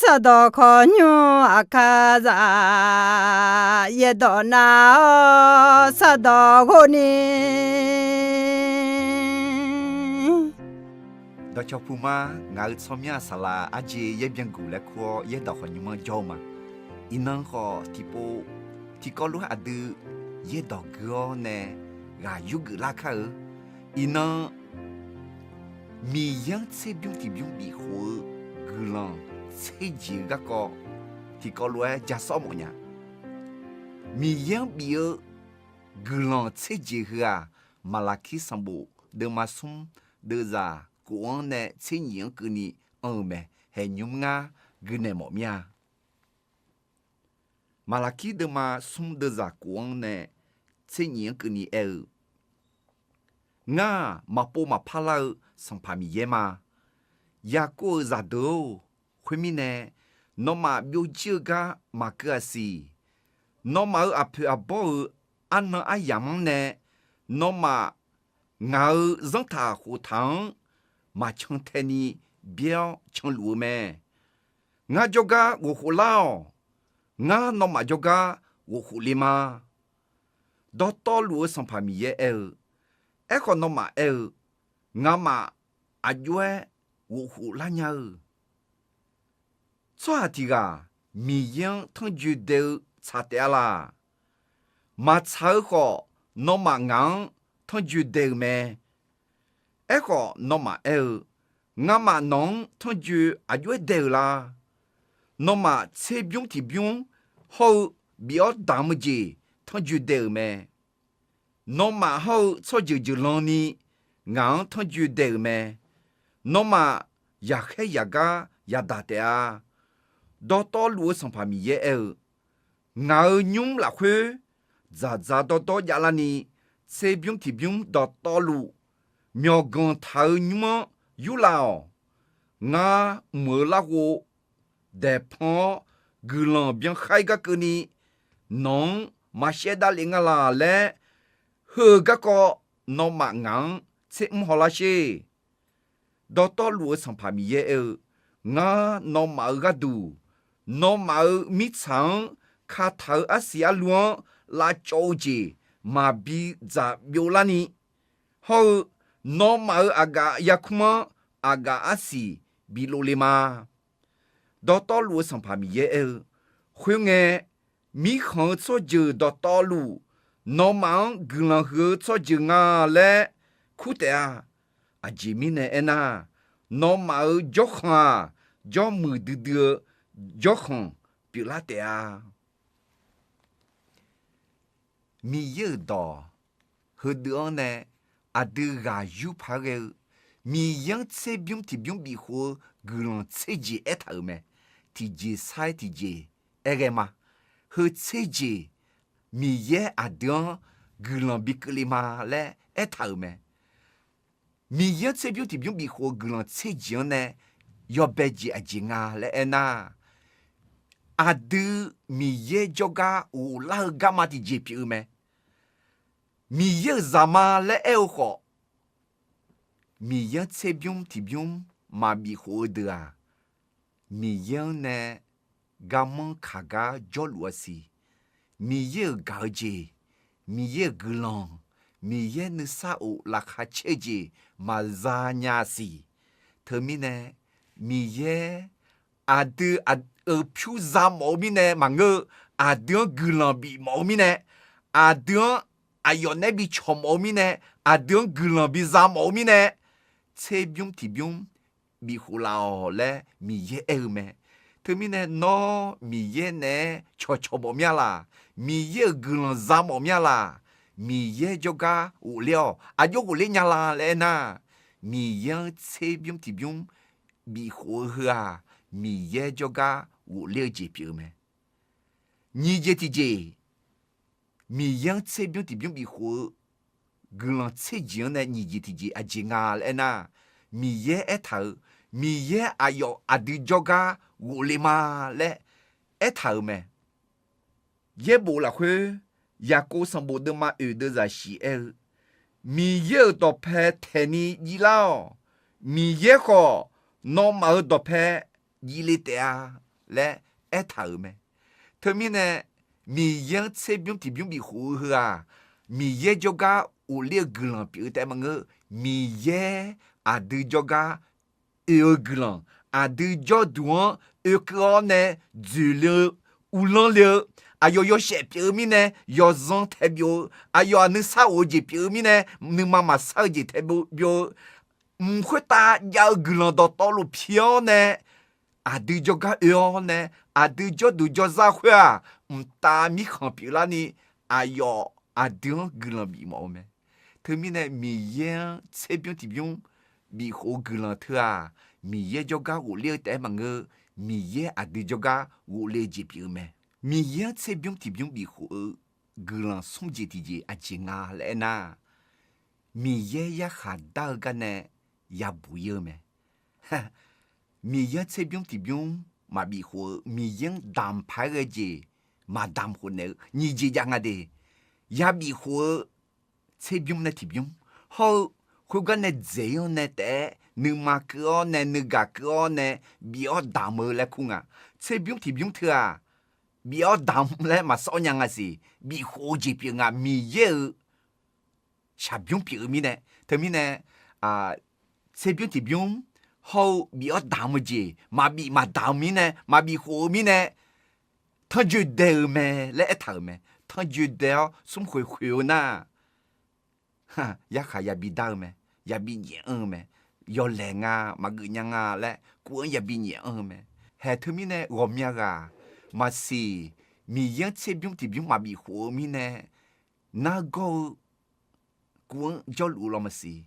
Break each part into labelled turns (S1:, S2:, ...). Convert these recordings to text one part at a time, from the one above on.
S1: 사도 건유 아카자 예도나 사도 고니
S2: đó cho Puma ngài somia sala aje ye bien gu le ko ye da khon ma joma inan ko tipo ti ko lu adu ye da go ne ga yu gu la ka inan mi yang se byung ti byung bi ho gu lan se ji ga ko ti ko lu ja so mo nya mi yang bi gu lan se ji ha malaki sambu de masum de za của nè xin những cái ni mẹ hệ nhung nga cái nè mỏ mía mà là khi đêm mà sum đơ giả của nè xin những cái ni nga mà po mà pha lao sang pha mi mà ya cô giả đâu khuyên mi nè nó mà biểu chưa ga mà cái gì nó mà ở phía bờ ăn nó ai yam nè nó mà ngao giống thà hồ thang mà chẳng thế ni biểu chẳng lúa mẹ ngã joga wo khu lao ngã nó mà joga wo khu lima đó to lúa sang pha mi còn nó mà ngã mà ajue wo khu la nhau cho thì ga mi yang thằng ju đều cha té la mà cháu họ nó mà ngang thằng ju đều mẹ có nó mà ngã mà nong thằng ju ajue đều la nó mà chế biếng thì biếng hậu biểu đam gì thằng ju đều mẹ nó mà hậu cho ju lon ni ngang thằng ju đều mẹ nó mà ya khe ya ga ya da te a đó to lúa sang pha mi ye ngã nhung là khuê za đó ya la ni chế biếng thì biếng đó to lúa miao gan thao nhuma yu lao nga mở la ho de pon gulan bien khai ga kuni non ma she da linga la le hơ ga ko no ma ngang che ho la she do to lu sang pha mi ye nga no ma ga du no ma mi chang kha thao asia luan la chou ji ma bi za bio la ni ho no ma aga yakuma aga asi bilolema do to lu sang pha mi ye khuyên nghe mi khang cho ju do to lu no ma glan hu cho ju nga le khu te a jimi ne ena no ma jo kha jo mu du du jo khang pi la te a mi ye do hu du ne adu ga yu pa ge mi yang tse byung ti byung bi ho glan tse ji et ha me ti ji sai ti ji ege ma hu tse ji mi ye adu glan bi klima le et ha me mi yang tse byung ti byung bi ho glan tse ji ne yo be ji a ji nga le ena adu mi ye joga u la ga ma ti ji pi me mi ye zama le ho mi ye tse byung ti byung ma bi ho de a mi ye ne ga mon kha ga jo lu si mi ye ga ji mi ye glan mi ye ne sa o la kha che ji ma za nya si termine mi ye adu phu za mo mi ne ma nge adu glan bi mo mi ne adu ayone bi chom mo mi ne adu glan bi za mo mi ne che byung ti byung bi hu lao le mi ye me termine no mi ye ne cho mo mia la mi ye glan za mo mia la mi ye joga u leo ajo u le nya la le na mi ye che byung ti byung bi hu ha mi ye joga u le ji pi me ni je ti je mi ye che byung ti byung bi hu glan tse jian ne ni ji ti ji a ji nga le na mi ye etau mi ye ayo adu joga wo le ma le etau me ye bo la khwe ya ko sam bo de ma de za shi mi ye do pe teni yi lao mi ye ko no ma do pe yi le te a 来爱他们。特别呢，米样这边这边比火候啊，米样就个我列个人比在么个米样啊对就个有个人啊对就多有个呢主流无论了。啊要写表面呢，要让代表啊要你啥我就表面呢，你妈妈啥就代表唔会打要个人到道路票呢，啊对就个要呢，啊对就啥会啊，唔打米看表啦呢，啊要啊对个人比毛咩，特别呢米样这边这边米好个人特啊，米样就个我了解么个米样啊对就个我了解表咩。米样这边这边比好，个人送节的节啊节啊来呐，米样也还大个呢，也不要咩，哈，米样这边这边嘛比好，米样淡牌个节嘛淡好呢，你这样啊的，也比好这边呢这边好，好个呢这样呢的，你嘛个呢，你个呢，比较淡么来看啊，这边这边特啊。比较淡嘞嘛少样啊是，比火这边啊米也下边表面呢，特别呢啊这边这边好比较淡么子，嘛比嘛淡面呢，嘛比火面呢，他就得咩来一头咩，他就得送回呢，哈也还也比淡咩，也比热咩，要冷啊嘛个样啊嘞，过也比热咩，还特别呢我面啊。mà si mi yang che byung ti byung ma bi ho mi ne na go kuang jo lu lo ma si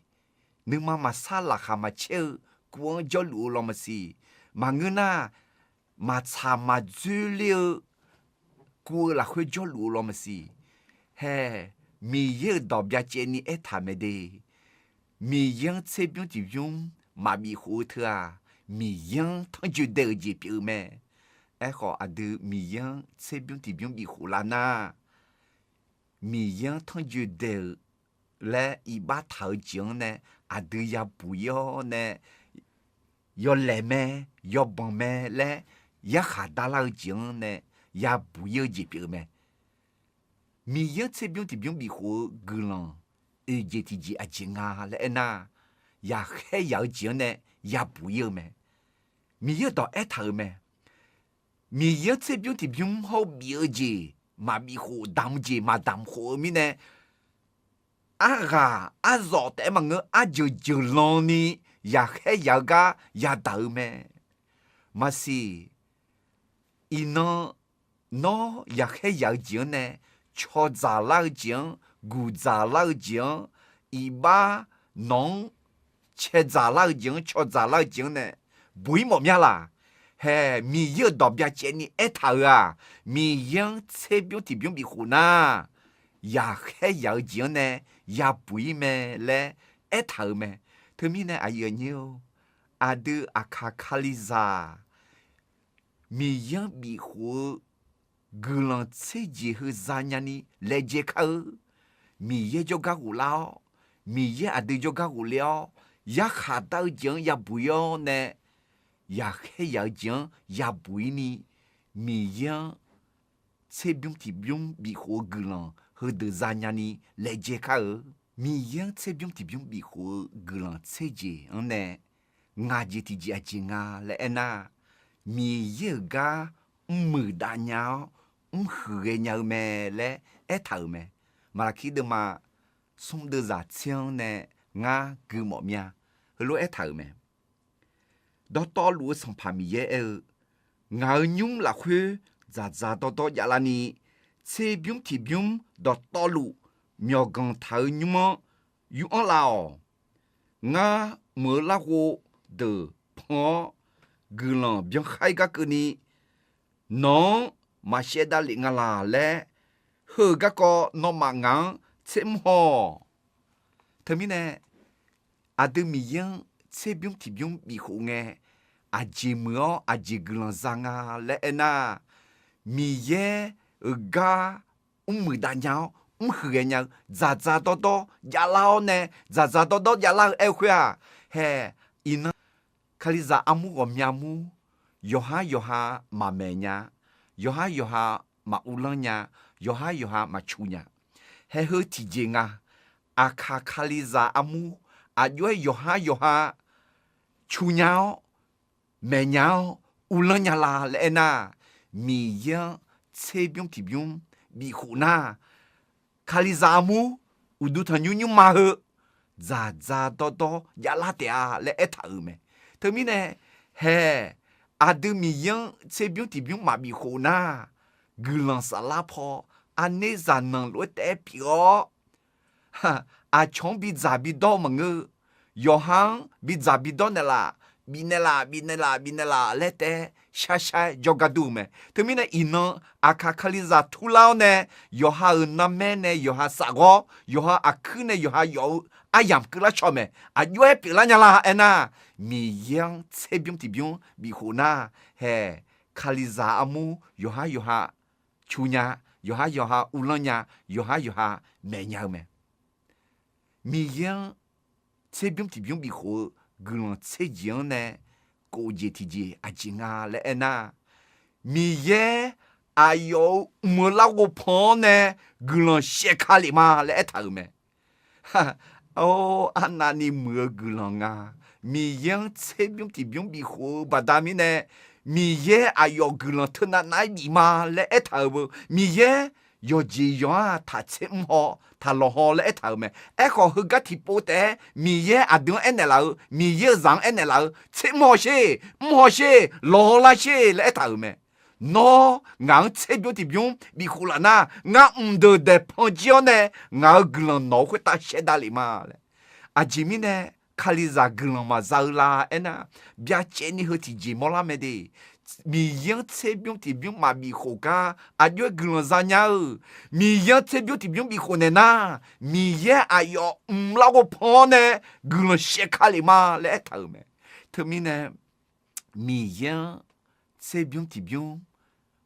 S2: nu ma sa la kha ma che kuang jo lu lo ma si ma ngu na ma cha ma zu liu ku la hu jo lu lo ma si he mi ye do bia che ni e ta me de mi yang che byung ti byung ma bi ho thua mi yang thong ju de ji pi me họ à đưa mì yang xe biếng thì biếng bị khổ là na mì yang thằng dư đều là y ba thảo trường nè à đưa ya bù yo nè yo lẹ mẹ yo bằng mẹ lẹ ya khá đa lao trường nè ya bù yo gì biểu mẹ mì yang xe biếng thì biếng bị khổ gư lòng ê dê thì gì à trường à lẹ na ya khé yao trường nè ya bù yo mẹ mì yang đó ế thảo mẹ mi ye ce biu ti biu ho biu ji ma bi ho dam ji ma dam ho mi ne a ga a zo te ma nge a ju lo ni ya he ya ga ya da me ma si ino no ya he ya ji ne cho za la ji gu za la ji i ba nong che za la ji cho za la ji ne bui mo mya la嘿，米有到别见你一头啊，米样车标提标比湖呐，也还要讲呢，也不咩嘞，一头咩，他们呢还有牛，阿都阿卡卡里萨，米样比湖，格朗车子和啥样呢？来接口，米也就个无聊，米也阿都就个无聊，也下到讲也不要呢。也还要讲也不呢，米样这边这边比好个人和的啥样呢？来接卡尔，米样这边这边比好个人这些呢，俺这提起讲啊来那，米样个没大鸟，喝鸟咩嘞？一头咩？马拉起的嘛，送的啥枪呢？俺个么命，和罗一头咩？đó to lúa sông phàm ye ngào nhung là khuê za to ya la ni xe biếng thì biếng đó to lũ mèo gần thở nhung mò yu ở lao nga mở la hồ de pho gư lòng biếng khai các cái ni nó mà xe đa lị nga la lẽ hơ các co nó mà ngang xem ho thế mi nè à từ mi yang xe biếng thì biếng bị khổ nghe aji mưa aji glan zanga lẽ na mi ye ga mười đàn nhau khử nhau za to ya lao nè za to ya lao e khoa he ina khali za amu gom nyamu 哟哈哟哈嘛美呀，哟哈哟哈嘛乌冷呀，哟哈哟哈嘛出呀，还好体检啊，阿卡卡里扎阿姆，阿哟哈哟哈出呀，美呀，乌冷呀啦嘞那，米样切边提边，米糊那，卡里扎阿姆，乌杜他妞妞嘛呵。咋咋多多呀拉的啊来一头me，头面呢，嘿，阿德米样这边这边马比好呐，格朗萨拉坡，阿内咋能落代表？哈，阿穷比咋比多么个，约翰比咋比多呢啦，比呢啦，来的下就个度me，头面呢，伊呢阿卡卡里咋土老呢，约翰那么呢，约翰啥个，约翰阿克呢，约翰有。阿yam que la chome a yue pi la nyala ena mi yang tse byum ti byum bi huna he khaliza amu yoha chunya yoha ulanya yoha menya me mi yang tse byum ti byum bi ho glon tse jian ne ko je ti je a jinga le ena mi ye ayo mo la go pon ne glon she khali ma le ta me ha哦，阿那你莫个人啊！米样这边这边比好，把他们呢，米耶啊要个人特那那米嘛来一头不？米耶要这样啊，他切唔好，他落好来一头咩？一个去个提波的，米耶啊等一年老，米耶让一年老，切唔好些，唔好些，落那些来一头咩？no， 硬切表提表比好啦呐，硬唔得的碰见呢，硬个人脑会打血打里嘛嘞。阿吉米呢，卡里扎个人嘛走啦，哎呐，别见你和提吉莫啦没得，米样切表提表嘛比好噶，阿约个人咋样？米样切表提表比好呢呐，米样阿哟唔拉个碰呢，个人血卡里嘛来头咩？头面呢，米样切表提表。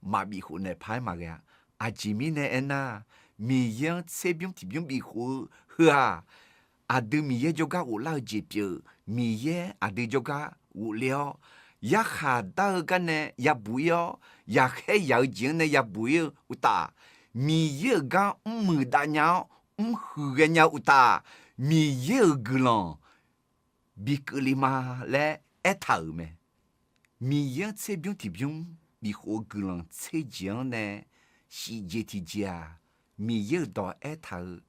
S2: 马比湖呢拍嘛个，阿吉米呢恩呐，米样这边这边比湖呵啊，阿德米耶就个无老节表，米耶阿德就个无聊，呀哈到个呢也不要，呀黑要紧呢也不要有打，米耶个唔大鸟，唔喝个鸟有打，米耶个啷，比个里嘛来一头咩，米样这边这边。比好个人切讲呢，世界的家，米有到一头，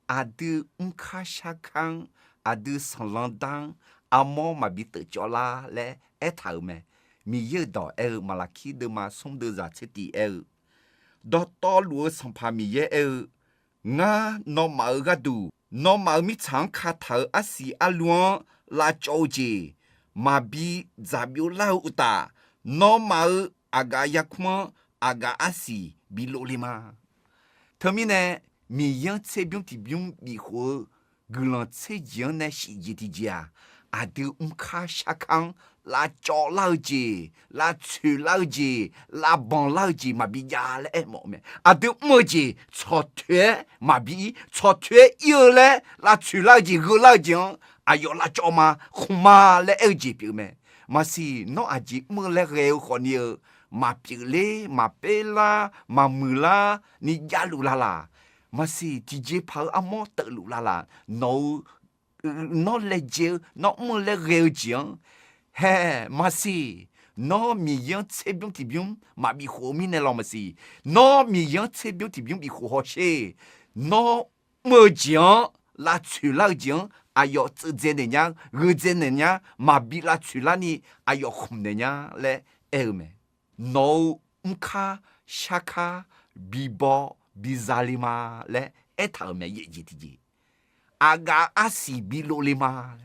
S2: 阿德卡下康，阿德上浪当，阿毛嘛比得着啦嘞一头咩？米有到马拉基的嘛送的热切的到道路上怕米有我诺毛个度，诺毛米长卡头阿西阿乱拉着急，嘛比咋比老大，诺毛。aga yakma aga asi bilo lima thami ne mi yang tse byung ti byung bi ho gulan tse jian ne shi ji ti jia adu kha shakang la cho lao ji la chu lao ji la bon lao ji ma bi ya le mo me adu mo ji cho tue ma bi cho tue yo le la chu lao ji gu lao jiang ayo la cho ma khuma le e ji bi me ma si no aji mo le re ho ni ma pile, ma pela, ma mula, ni jalu lala. Masih tije pal amo terlu lala. No leje, no mule rejiang. He, masih. No mi yang tsebyung tibyung, ma bi ho mi ne lo masih. No mi yang tsebyung tibyung bi ho she. No mo jiang, la chu la jiang. Ayo tse ne nyang, re ne nyang, ma bi la chu la ni, ayo khum ne nyang le me. No mka shaka bibo bizalima le etalme yejitiji aga asi bilo lima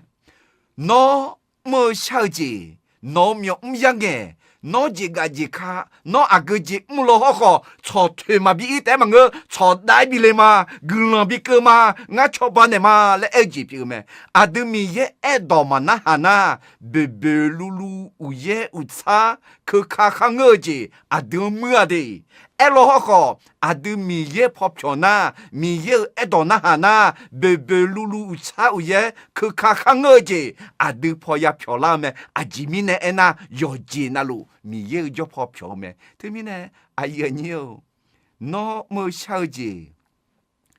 S2: no mo shaji no myo myange no jiga jika no agaji mulo ho cho thwe ma bi te ma nge cho dai bi le ma gulon bi ke ma nga cho ba ne ma le eji pi me admi ye edo ma na hana bebe lulu u ye u cha ke kha kha nge ji admu ade 埃罗好阿都米耶跑票呢，米耶埃到那哈呢，白白噜噜差乌耶，可卡卡我姐，阿都跑呀票啦咩，阿吉米呢埃那要接那路，米耶就跑票咩，对面呢阿爷牛，那么小姐，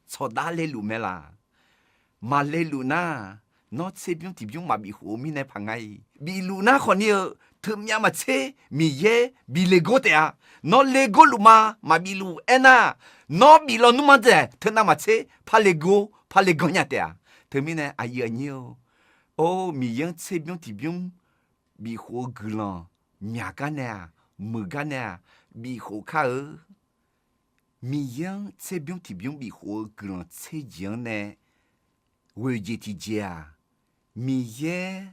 S2: 错打来路没啦，马来路呐。nó sẽ biếng thì biếng mà bị hố mi này phang ngay bị lù na còn nhiều thơm nhà mà chế mi ye bị lego thế à nó lego lù mà bị lù ena nó bị lo nu mà thế thơm na mà chế pa lego nhà thế à thơm mi này ai nhiều ô mi yang chế biếng thì biếng bị hố glan nhà cái nè mưa cái nè bị hố khá ơ mi yang chế biếng thì biếng bị hố glan chế giang nè vậy thì giờ mi ye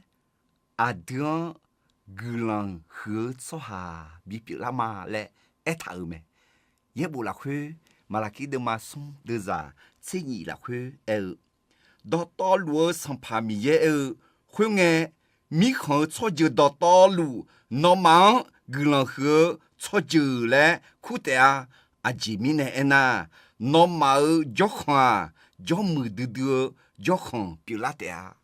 S2: adon gulang he so ha bi pi la ma le et ha me ye bu la khu malaki de ma son de za ti ni la khu el do to lu san pa mi ye khu nge mi kho cho je do to lu no ma gulang he cho je le khu te a ji mi ne ena no ma jo khwa jo mu de jo khon pi la te a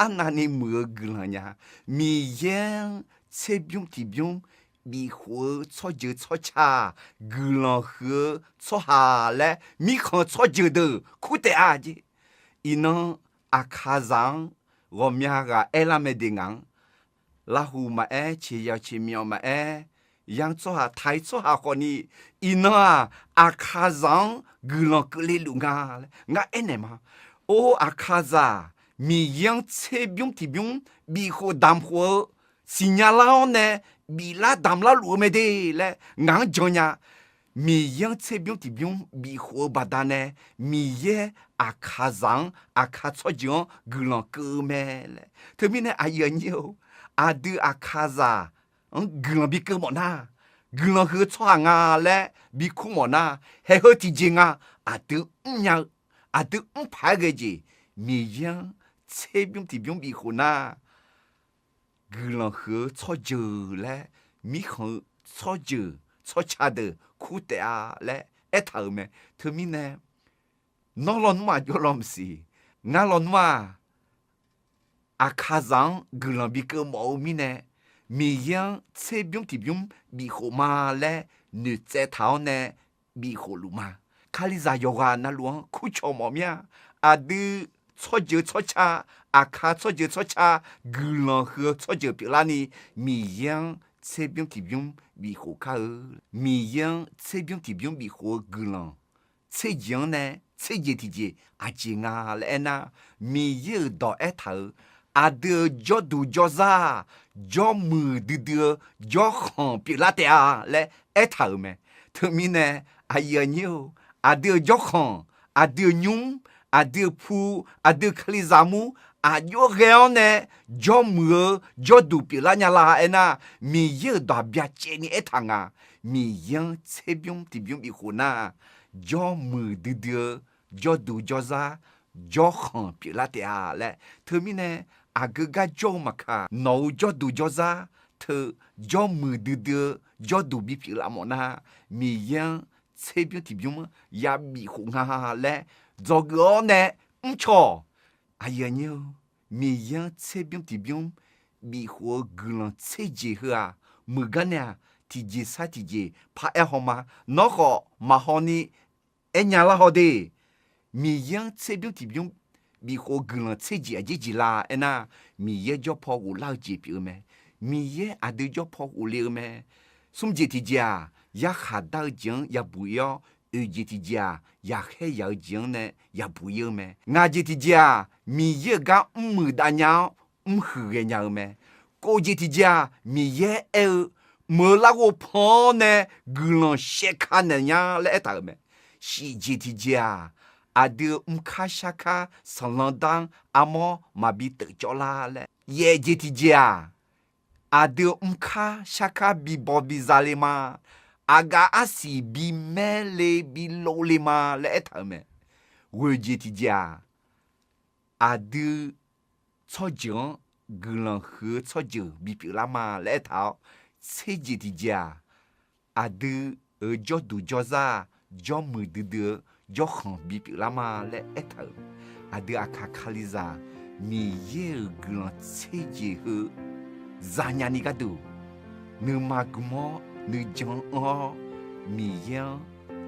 S2: anani mưa glanya mi yen che byung ti byung bi hu cho je cho cha glan he cho ha le mi kho cho je de ku te a ji ina akazang ro mya ga ela me dingang la hu ma e che ya che miao ma e yang cho ha thai cho ha ko ni ina akazang glan ke le lu nga enema o akaza mi yang che byung ti byung bi ho dam ho signala ne bi la dam la lu me de le ngang jonya mi yang che byung ti byung bi ho badane mi ye akazang akatsojon gulan ke me le termine ayenyo adu akaza gulan bi ke mo na gulan he chwa nga le bi ku mo na he ho ti jinga adu nya adu pa ge ji mi yang chế biếng thì biếng bị khổ na gửi lòng hứa cho giờ lẽ mi không cho giờ cho cha đời khu tệ à lẽ ép thở mẹ thưa mi nè nó lon mà cho làm gì ngã lon mà à khá rằng gửi lòng bị cơ mẫu mi nè mi yang chế biếng thì biếng bị khổ mà lẽ nữ chế tháo nè bị khổ lù mà khá lý giải yoga na luôn khu cho mỏ mía à đưa cho giờ cho cha à khá cho giờ cho cha gửi lòng hứa cho giờ bị la ni mi yang chế biếng thì biếng bị khổ khá mi yang chế biếng thì biếng bị khổ gửi lòng chế giang nè chế gì thì gì à chỉ ngà lẽ na mi yêu đỏ ép thở à đưa cho đủ cho ra cho mưa đưa cho không bị la tè lẽ ép thở mẹ thưa mi nè à yêu nhiều à đưa cho không à đưa nhung à đưa phu à đưa khali zamu à yo gel nè cho mưa cho đủ bị la nhà la na mi yêu đỏ bia chế ni ép thằng à mi yang chế biếng thì biếng bị khổ na cho mưa đưa cho đủ cho ra cho không bị la tè lẽ thưa mi nè à cứ ga cho mà cả nấu cho đủ cho ra thưa cho mưa đưa cho đủ bị la mona na mi yang chế biếng thì biếng ya bị khổ ha lẽ do gỡ nè cho ai nhớ mi yang chế biếng thì biếng bị khổ gửi chế gì hả mưa gan nè thì gì sa thì gì pa e homa nó họ mà họ ni e nhà la họ đi mi yang chế biếng thì biếng bị khổ gửi chế gì à gì la e na mi ye cho po u lao gì bị mẹ mi ye à đưa cho po u liu mẹ sum gì thì à ya khá đau tiếng ya bùi yo gì thì à ya hay ya tiếng nè ya bùi yo mẹ ngà gì thì à mi ye ga mưa đa nhau hư cái nhau mẹ cô gì thì à mi ye mưa la cô po nè gửi xe khăn nè nhá lẽ tao mẹ si gì thì à đưa khá xa khá sẵn lòng đăng amo mà bị tự cho la lẽ ye gì thì à đưa khá xa khá bị bỏ bị ra lê mà aga asi bị mê lê bị lô lê mà lẽ tao mẹ vừa gì thì à đưa cho dưỡng gửi lòng hứa cho dưỡng bị bị la mà lẽ tao thế gì thì à đưa ở cho đủ cho ra cho mười đưa cho không bị lama le etal ada akakaliza mi ye grand seje hu zanya ni gadu ne magmo ne jan o mi ye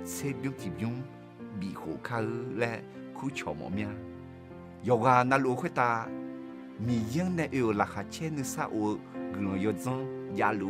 S2: se bium bi ho ka le ku chomo mia yoga na lo kheta mi ye ne e la kha che ne sa o grand yo zan ya lu